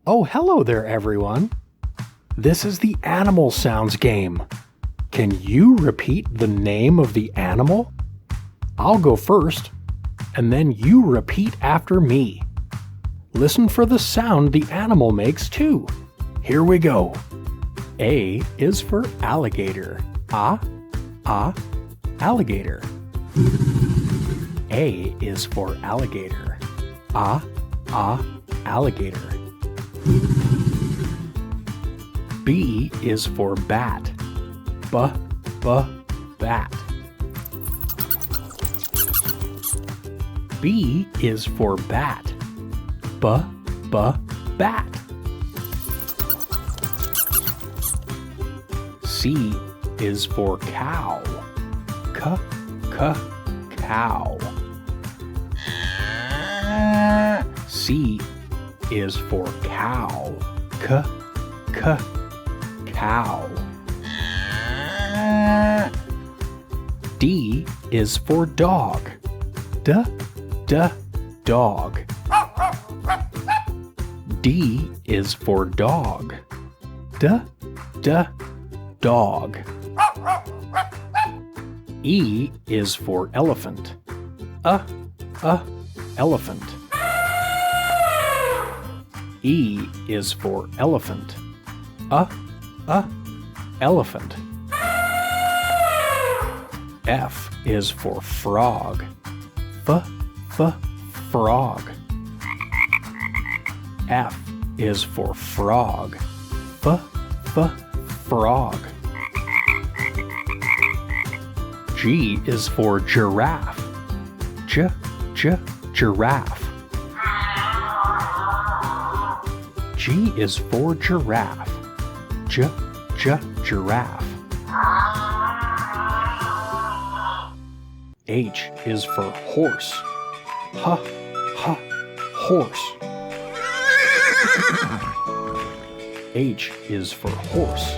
Oh, hello there, everyone. This is the animal sounds game. Can you repeat the name of the animal? I'll go first, and then you repeat after me. Listen for the sound the animal makes too. Here we go. A is for alligator. Alligator. A is for alligator. Alligator. B is for bat. Bat. B is for bat. Bat. C is for cow. Cow. C is for cow. Cow. D is for dog. Dog. D is for dog. Dog. E is for elephant. Elephant. E is for elephant. Elephant. F is for frog. Frog. F is for frog. Frog. G is for giraffe. Giraffe. G is for giraffe. Giraffe. H is for horse. Horse. H is for horse.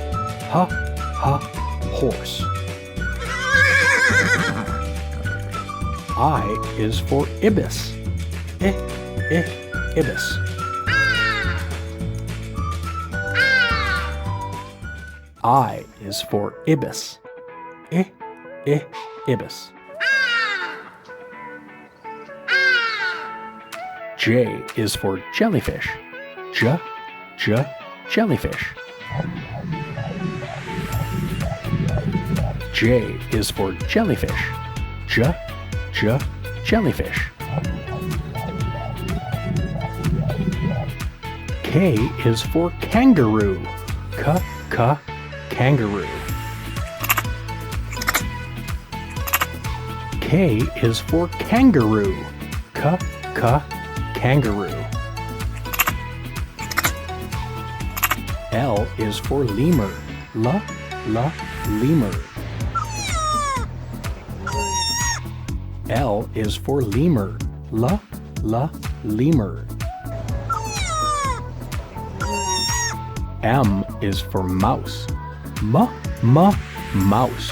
Horse. I is for ibis. Ibis. I is for ibis. Ibis. J is for jellyfish. Jellyfish. J is for jellyfish. Jellyfish. K is for kangaroo. Kangaroo. K is for kangaroo. Kangaroo. L is for lemur. Lemur. L is for lemur. Lemur. M is for mouse. Mouse.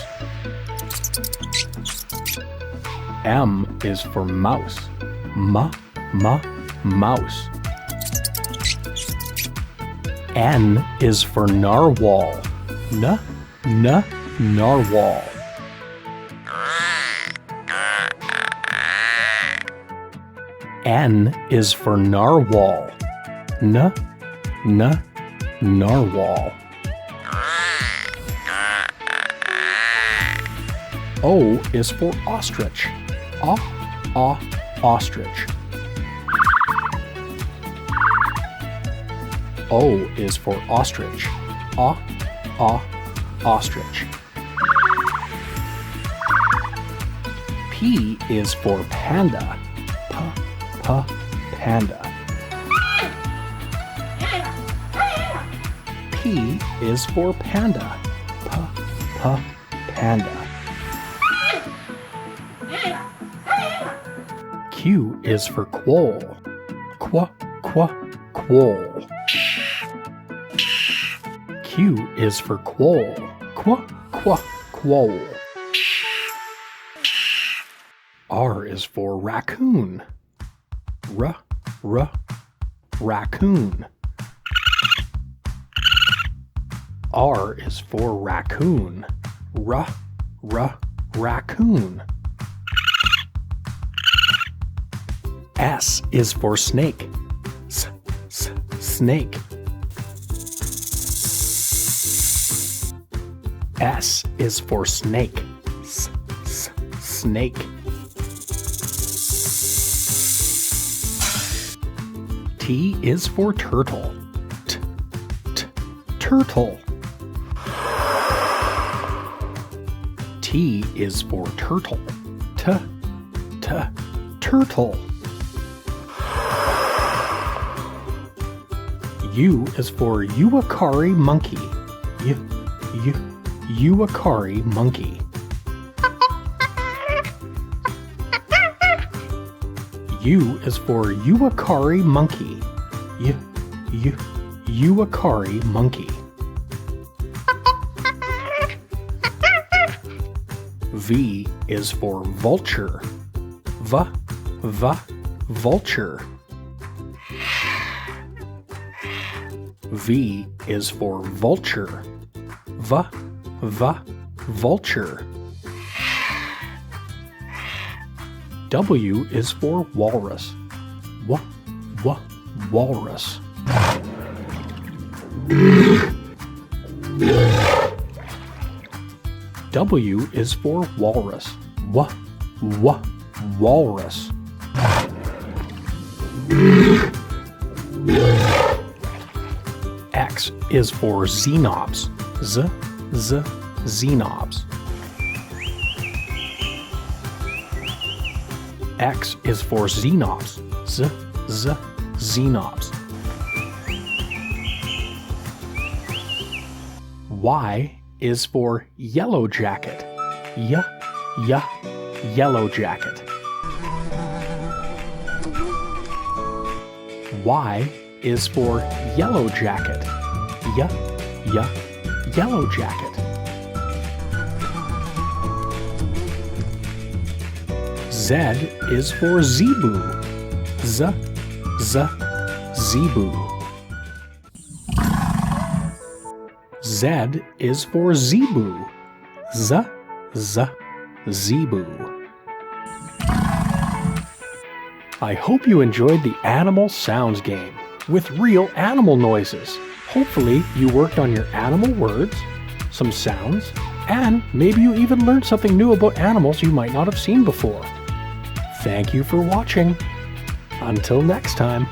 M is for mouse. Mouse. N is for narwhal. Narwhal. N is for narwhal. Narwhal. O is for ostrich. Ostrich. O is for ostrich. Ostrich. P is for panda. Panda. P is for panda. Panda. Q is for quoll. Quoll. Q is for quoll. Quoll. R is for raccoon. Raccoon. R is for raccoon. Raccoon. S is for snake. Snake. S is for snake. Snake. T is for turtle. Turtle. T is for turtle. Turtle. U is for uakari monkey. Uakari monkey. U is for uakari monkey. Uakari monkey. V is for vulture. Vulture. V is for vulture. Vulture. W is for walrus. Walrus. W is for walrus. Walrus. X is for xenobs. Xenobs. X is for xenobs. Xenobs. Y is for yellow jacket. Yellow jacket. Y is for yellow jacket. Yellow jacket. Z is for zebu. Zebu. Z is for zebu. Zebu. I hope you enjoyed the animal sounds game with real animal noises. Hopefully you worked on your animal words, some sounds, and maybe you even learned something new about animals you might not have seen before. Thank you for watching. Until next time.